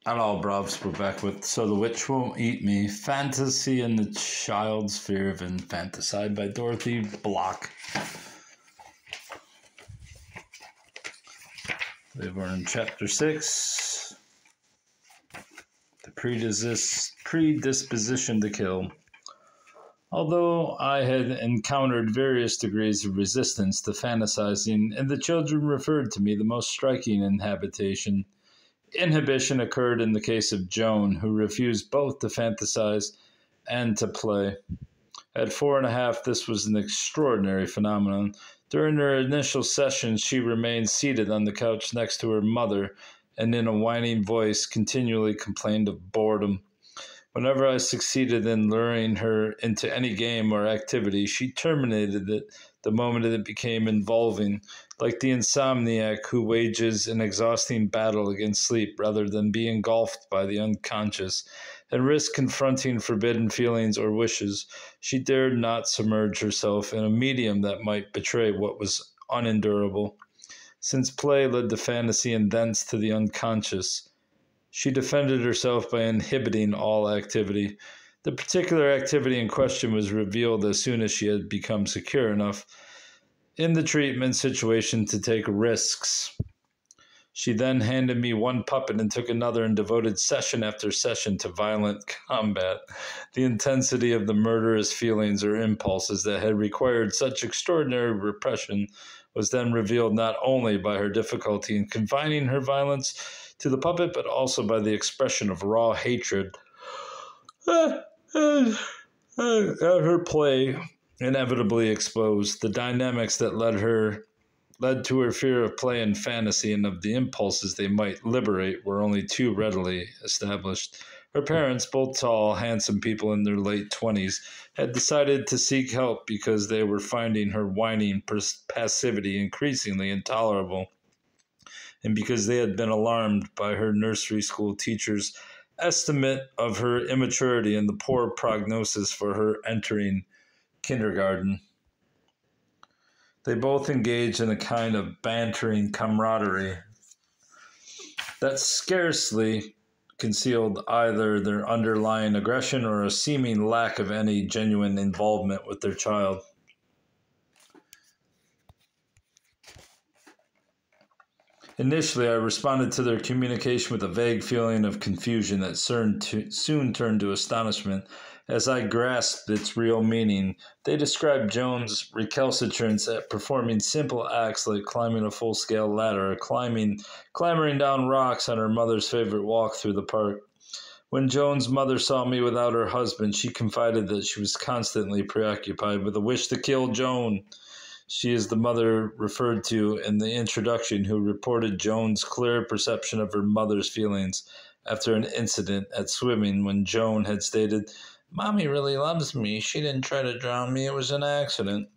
Hello, Brovs. We're back with So the Witch Won't Eat Me, Fantasy and the Child's Fear of Infanticide by Dorothy Bloch. We're in Chapter 6, The Predisposition to Kill. Although I had encountered various degrees of resistance to fantasizing, and the children referred to me the most striking Inhibition occurred in the case of Joan, who refused both to fantasize and to play. At 4.5, this was an extraordinary phenomenon. During her initial sessions, she remained seated on the couch next to her mother and in a whining voice continually complained of boredom. Whenever I succeeded in luring her into any game or activity, she terminated it the moment it became involving, like the insomniac who wages an exhausting battle against sleep rather than be engulfed by the unconscious and risk confronting forbidden feelings or wishes. She dared not submerge herself in a medium that might betray what was unendurable. Since play led to fantasy and thence to the unconscious, she defended herself by inhibiting all activity. The particular activity in question was revealed as soon as she had become secure enough in the treatment situation to take risks. She then handed me one puppet and took another and devoted session after session to violent combat. The intensity of the murderous feelings or impulses that had required such extraordinary repression was then revealed not only by her difficulty in confining her violence to the puppet, but also by the expression of raw hatred her play inevitably exposed. The dynamics that led to her fear of play and fantasy and of the impulses they might liberate were only too readily established. Her parents, both tall, handsome people in their late 20s, had decided to seek help because they were finding her whining passivity increasingly intolerable, and because they had been alarmed by her nursery school teacher's estimate of her immaturity and the poor prognosis for her entering kindergarten. They both engaged in a kind of bantering camaraderie that scarcely concealed either their underlying aggression or a seeming lack of any genuine involvement with their child. Initially, I responded to their communication with a vague feeling of confusion that soon turned to astonishment as I grasped its real meaning. They described Joan's recalcitrance at performing simple acts like climbing a full-scale ladder or clambering down rocks on her mother's favorite walk through the park. When Joan's mother saw me without her husband, she confided that she was constantly preoccupied with a wish to kill Joan. She is the mother referred to in the introduction who reported Joan's clear perception of her mother's feelings after an incident at swimming when Joan had stated, "Mommy really loves me. She didn't try to drown me. It was an accident."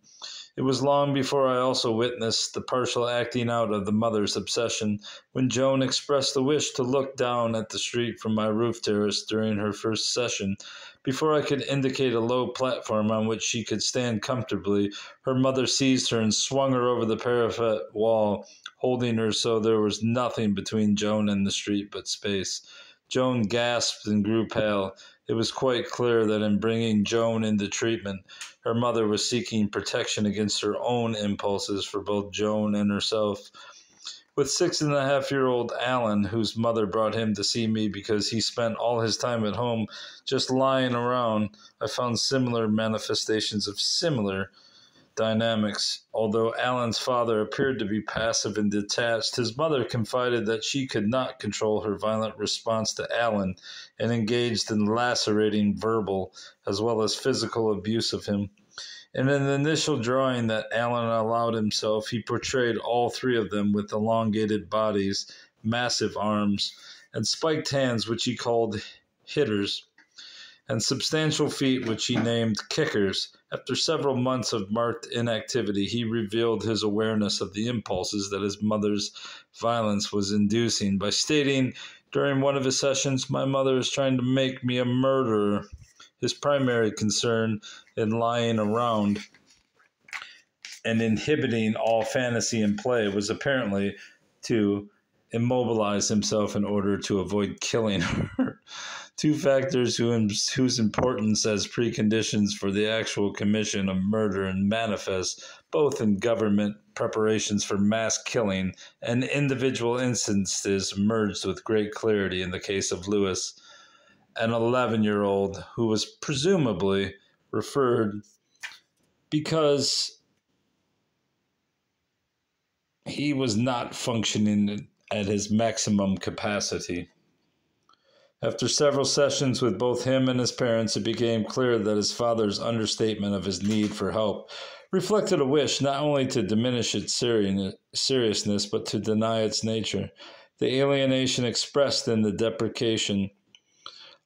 It was long before I also witnessed the partial acting out of the mother's obsession when Joan expressed a wish to look down at the street from my roof terrace during her first session. Before I could indicate a low platform on which she could stand comfortably, her mother seized her and swung her over the parapet wall, holding her so there was nothing between Joan and the street but space. Joan gasped and grew pale. It was quite clear that in bringing Joan into treatment, her mother was seeking protection against her own impulses for both Joan and herself. With 6.5-year-old Alan, whose mother brought him to see me because he spent all his time at home just lying around, I found similar manifestations of similar dynamics. Although Alan's father appeared to be passive and detached, his mother confided that she could not control her violent response to Alan and engaged in lacerating verbal as well as physical abuse of him. In an initial drawing that Alan allowed himself, he portrayed all three of them with elongated bodies, massive arms, and spiked hands, which he called hitters, and substantial feet, which he named kickers. After several months of marked inactivity, he revealed his awareness of the impulses that his mother's violence was inducing by stating during one of his sessions, "My mother is trying to make me a murderer." His primary concern in lying around and inhibiting all fantasy and play was apparently to immobilize himself in order to avoid killing her. Two factors whose importance as preconditions for the actual commission of murder and manifest both in government preparations for mass killing and individual instances emerged with great clarity in the case of Lewis, an 11-year-old who was presumably referred because he was not functioning at his maximum capacity. After several sessions with both him and his parents, it became clear that his father's understatement of his need for help reflected a wish not only to diminish its seriousness, but to deny its nature. The alienation expressed in the deprecation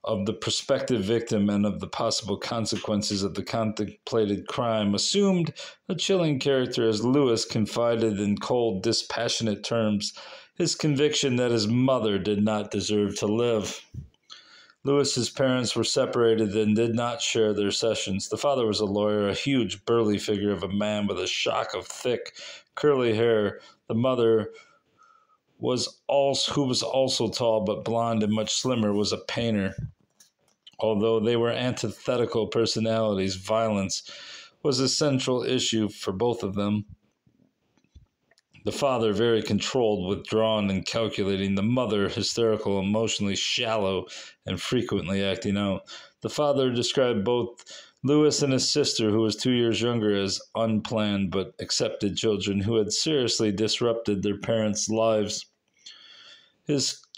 of the prospective victim and of the possible consequences of the contemplated crime assumed a chilling character as Lewis confided in cold, dispassionate terms his conviction that his mother did not deserve to live. Lewis's parents were separated and did not share their sessions. The father was a lawyer, a huge, burly figure of a man with a shock of thick, curly hair. The mother, who was also tall but blonde and much slimmer, was a painter. Although they were antithetical personalities, violence was a central issue for both of them. The father, very controlled, withdrawn, and calculating. The mother, hysterical, emotionally shallow, and frequently acting out. The father described both Lewis and his sister, who was 2 years younger, as unplanned but accepted children who had seriously disrupted their parents' lives.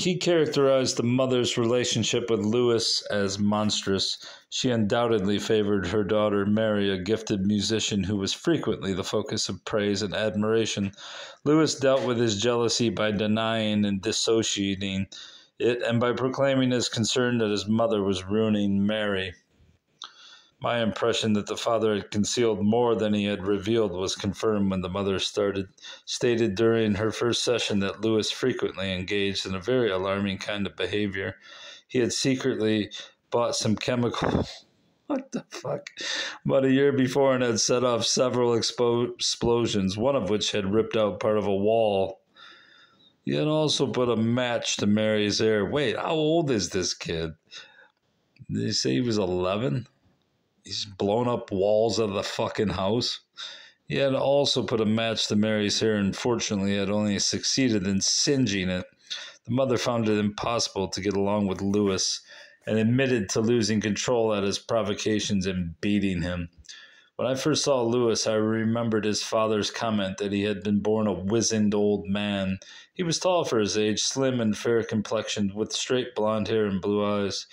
He characterized the mother's relationship with Lewis as monstrous. She undoubtedly favored her daughter Mary, a gifted musician who was frequently the focus of praise and admiration. Lewis dealt with his jealousy by denying and dissociating it, and by proclaiming his concern that his mother was ruining Mary. My impression that the father had concealed more than he had revealed was confirmed when the mother stated during her first session that Lewis frequently engaged in a very alarming kind of behavior. He had secretly bought some chemical what the fuck? About a year before and had set off several explosions, one of which had ripped out part of a wall. He had also put a match to Mary's hair. Wait, how old is this kid? Did they say he was 11? He's blown up walls of the fucking house. He had also put a match to Mary's hair and fortunately had only succeeded in singeing it. The mother found it impossible to get along with Lewis and admitted to losing control at his provocations and beating him. When I first saw Lewis, I remembered his father's comment that he had been born a wizened old man. He was tall for his age, slim and fair-complexioned, with straight blonde hair and blue eyes.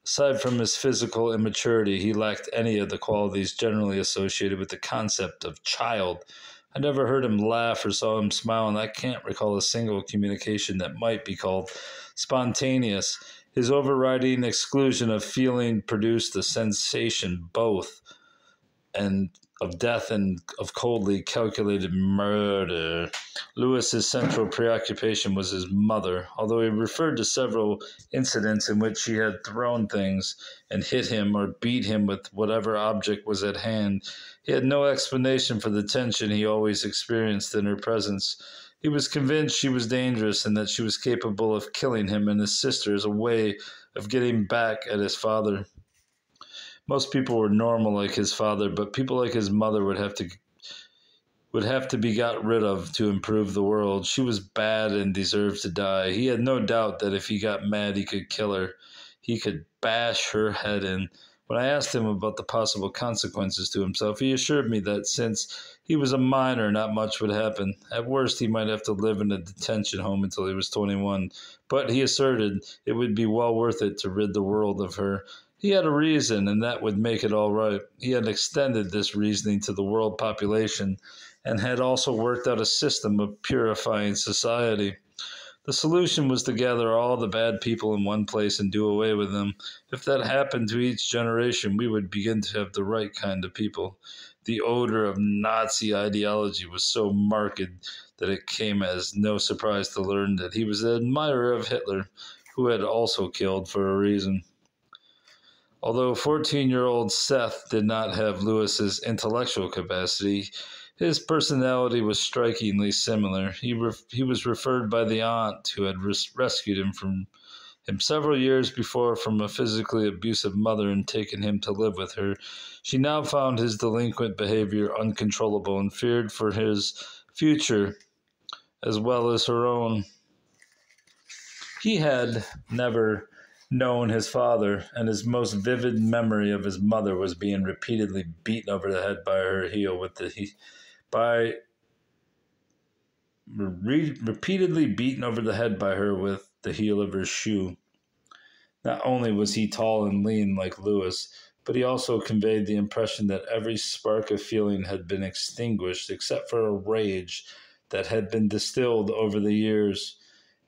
Aside from his physical immaturity, he lacked any of the qualities generally associated with the concept of child. I never heard him laugh or saw him smile, and I can't recall a single communication that might be called spontaneous. His overriding exclusion of feeling produced a sensation both and of death and of coldly calculated murder. Lewis's central preoccupation was his mother. Although he referred to several incidents in which she had thrown things and hit him or beat him with whatever object was at hand, he had no explanation for the tension he always experienced in her presence. He was convinced she was dangerous and that she was capable of killing him and his sister as a way of getting back at his father. Most people were normal like his father, but people like his mother would have to be got rid of to improve the world. She was bad and deserved to die. He had no doubt that if he got mad, he could kill her. He could bash her head in. When I asked him about the possible consequences to himself, he assured me that since he was a minor, not much would happen. At worst, he might have to live in a detention home until he was 21, but he asserted it would be well worth it to rid the world of her. He had a reason, and that would make it all right. He had extended this reasoning to the world population and had also worked out a system of purifying society. The solution was to gather all the bad people in one place and do away with them. If that happened to each generation, we would begin to have the right kind of people. The odor of Nazi ideology was so marked that it came as no surprise to learn that he was an admirer of Hitler, who had also killed for a reason. Although 14-year-old Seth did not have Lewis's intellectual capacity, His personality was strikingly similar. He was referred by the aunt who had rescued him several years before from a physically abusive mother and taken him to live with her. She now found his delinquent behavior uncontrollable and feared for his future as well as her own. He had never known his father, and his most vivid memory of his mother was being repeatedly beaten over the head by her heel with repeatedly beaten over the head by her with the heel of her shoe. Not only was he tall and lean like Lewis, but he also conveyed the impression that every spark of feeling had been extinguished except for a rage that had been distilled over the years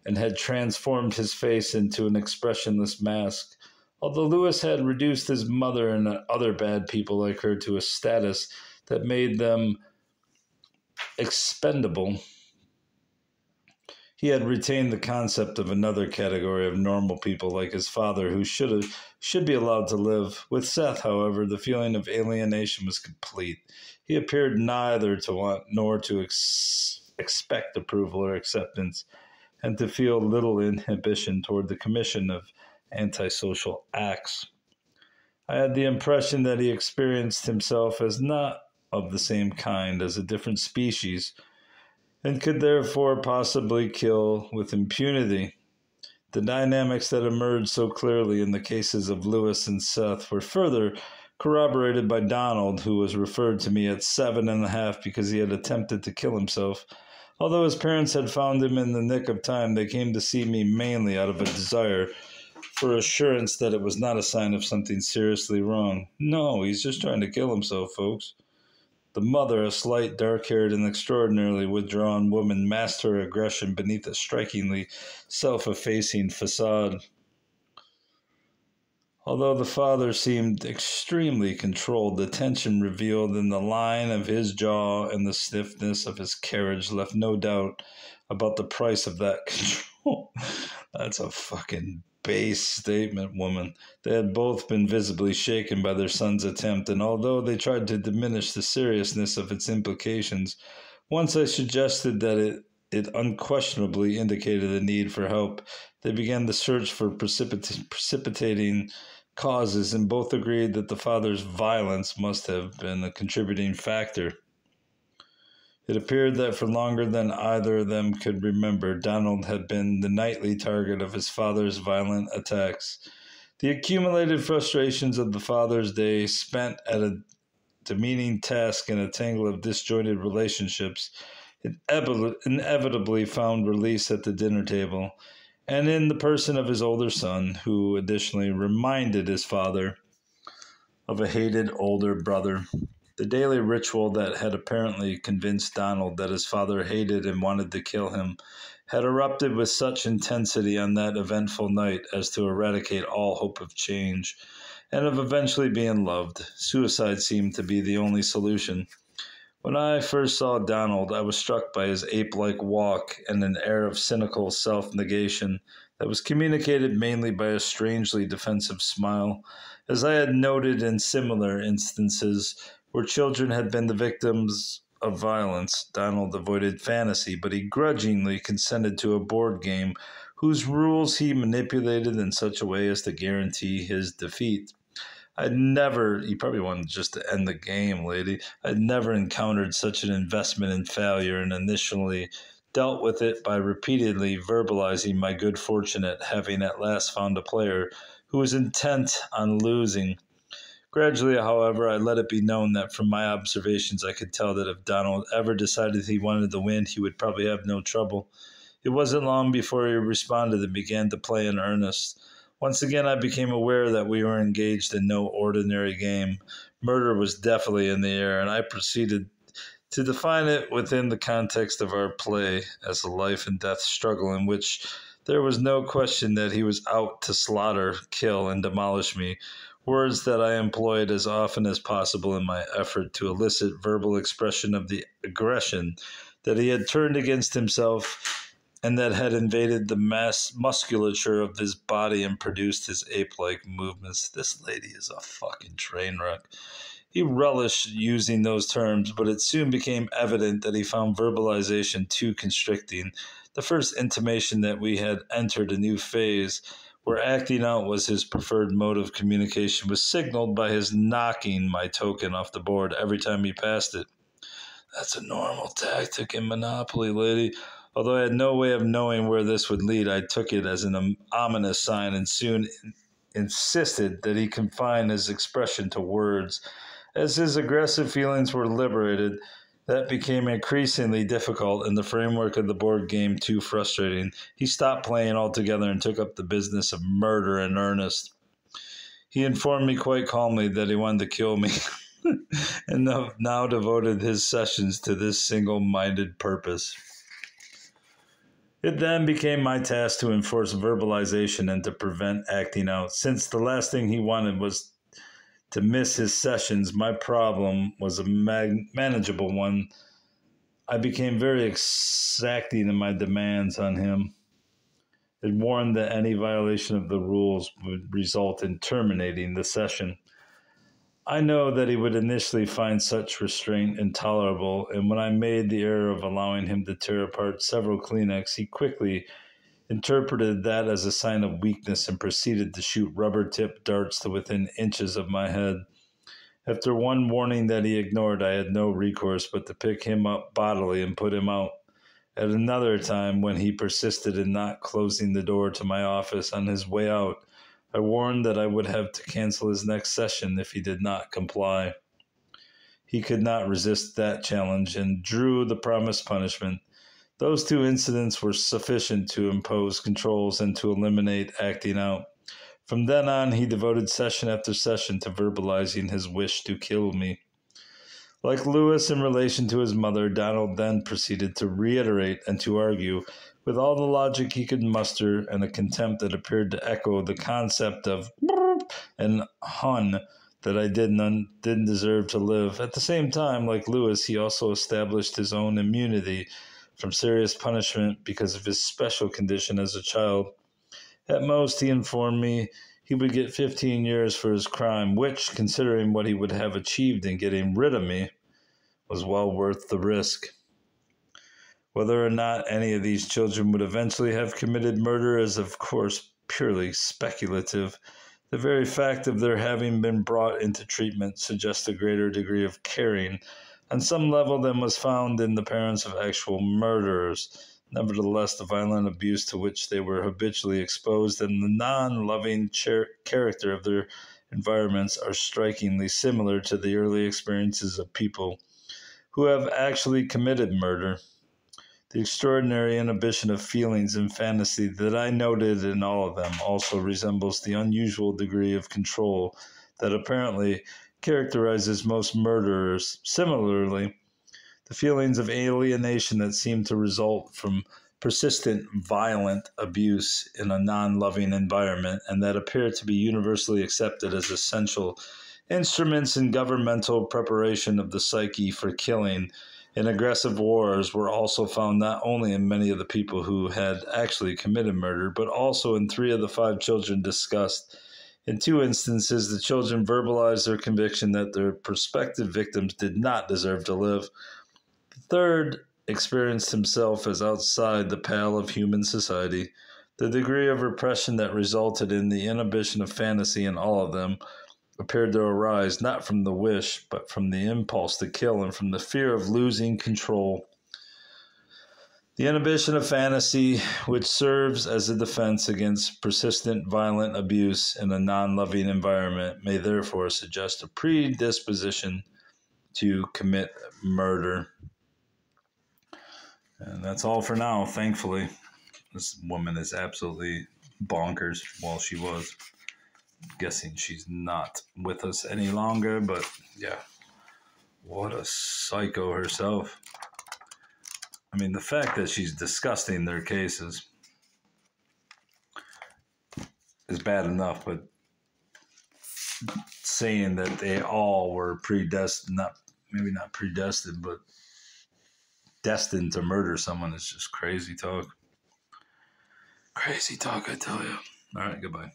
and had transformed his face into an expressionless mask. Although Lewis had reduced his mother and other bad people like her to a status that made them expendable, he had retained the concept of another category of normal people like his father who should be allowed to live. With Seth, however, the feeling of alienation was complete. He appeared neither to want nor to expect approval or acceptance, and to feel little inhibition toward the commission of antisocial acts. I had the impression that he experienced himself as not of the same kind, as a different species, and could therefore possibly kill with impunity. The dynamics that emerged so clearly in the cases of Lewis and Seth were further corroborated by Donald, who was referred to me at 7.5 because he had attempted to kill himself. Although his parents had found him in the nick of time, they came to see me mainly out of a desire for assurance that it was not a sign of something seriously wrong. No, he's just trying to kill himself, folks. The mother, a slight, dark-haired, and extraordinarily withdrawn woman, masked her aggression beneath a strikingly self-effacing facade. Although the father seemed extremely controlled, the tension revealed in the line of his jaw and the stiffness of his carriage left no doubt about the price of that control. That's a fucking base statement, woman. They had both been visibly shaken by their son's attempt, and although they tried to diminish the seriousness of its implications, once I suggested that it unquestionably indicated a need for help, they began the search for precipitating causes, and both agreed that the father's violence must have been a contributing factor. It appeared that for longer than either of them could remember, Donald had been the nightly target of his father's violent attacks. The accumulated frustrations of the father's day, spent at a demeaning task in a tangle of disjointed relationships, inevitably found release at the dinner table, and in the person of his older son, who additionally reminded his father of a hated older brother. The daily ritual that had apparently convinced Donald that his father hated and wanted to kill him had erupted with such intensity on that eventful night as to eradicate all hope of change and of eventually being loved. Suicide seemed to be the only solution. When I first saw Donald, I was struck by his ape-like walk and an air of cynical self-negation that was communicated mainly by a strangely defensive smile. As I had noted in similar instances where children had been the victims of violence, Donald avoided fantasy, but he grudgingly consented to a board game whose rules he manipulated in such a way as to guarantee his defeat. He probably wanted just to end the game, lady. I'd never encountered such an investment in failure and initially dealt with it by repeatedly verbalizing my good fortune at having at last found a player who was intent on losing. Gradually, however, I let it be known that from my observations I could tell that if Donald ever decided he wanted to win, he would probably have no trouble. It wasn't long before he responded and began to play in earnest. Once again, I became aware that we were engaged in no ordinary game. Murder was definitely in the air, and I proceeded to define it within the context of our play as a life and death struggle in which there was no question that he was out to slaughter, kill, and demolish me, words that I employed as often as possible in my effort to elicit verbal expression of the aggression that he had turned against himself and that had invaded the musculature of his body and produced his ape-like movements. This lady is a fucking train wreck. He relished using those terms, but it soon became evident that he found verbalization too constricting. The first intimation that we had entered a new phase, where acting out was his preferred mode of communication, was signaled by his knocking my token off the board every time he passed it. That's a normal tactic in Monopoly, lady. Although I had no way of knowing where this would lead, I took it as an ominous sign and soon insisted that he confine his expression to words. As his aggressive feelings were liberated, that became increasingly difficult and the framework of the board game too frustrating. He stopped playing altogether and took up the business of murder in earnest. He informed me quite calmly that he wanted to kill me and now devoted his sessions to this single-minded purpose. It then became my task to enforce verbalization and to prevent acting out. Since the last thing he wanted was to miss his sessions, my problem was a manageable one. I became very exacting in my demands on him. It warned that any violation of the rules would result in terminating the session. I know that he would initially find such restraint intolerable, and when I made the error of allowing him to tear apart several Kleenex, he quickly interpreted that as a sign of weakness and proceeded to shoot rubber-tipped darts to within inches of my head. After one warning that he ignored, I had no recourse but to pick him up bodily and put him out. At another time, when he persisted in not closing the door to my office on his way out, I warned that I would have to cancel his next session if he did not comply. He could not resist that challenge and drew the promised punishment. Those two incidents were sufficient to impose controls and to eliminate acting out. From then on, he devoted session after session to verbalizing his wish to kill me. Like Lewis in relation to his mother, Donald then proceeded to reiterate and to argue, with all the logic he could muster and a contempt that appeared to echo the concept of and hun, that I didn't deserve to live. At the same time, like Lewis, he also established his own immunity from serious punishment because of his special condition as a child. At most, he informed me, he would get 15 years for his crime, which, considering what he would have achieved in getting rid of me, was well worth the risk. Whether or not any of these children would eventually have committed murder is, of course, purely speculative. The very fact of their having been brought into treatment suggests a greater degree of caring on some level than was found in the parents of actual murderers. Nevertheless, the violent abuse to which they were habitually exposed and the non-loving character of their environments are strikingly similar to the early experiences of people who have actually committed murder. The extraordinary inhibition of feelings and fantasy that I noted in all of them also resembles the unusual degree of control that apparently characterizes most murderers. Similarly, the feelings of alienation that seem to result from persistent violent abuse in a non-loving environment and that appear to be universally accepted as essential instruments in governmental preparation of the psyche for killing in aggressive wars were also found not only in many of the people who had actually committed murder, but also in 3 of the 5 children discussed. In 2 instances, the children verbalized their conviction that their prospective victims did not deserve to live. The third experienced himself as outside the pale of human society. The degree of repression that resulted in the inhibition of fantasy in all of them appeared to arise not from the wish, but from the impulse to kill and from the fear of losing control. The inhibition of fantasy, which serves as a defense against persistent violent abuse in a non-loving environment, may therefore suggest a predisposition to commit murder. And that's all for now, thankfully. This woman is absolutely bonkers. Well, she was. Guessing she's not with us any longer, but yeah, what a psycho herself. I mean, the fact that she's discussing their cases is bad enough, but saying that they all were predestined, maybe not predestined, but destined to murder someone is just crazy talk. Crazy talk, I tell you. All right, goodbye.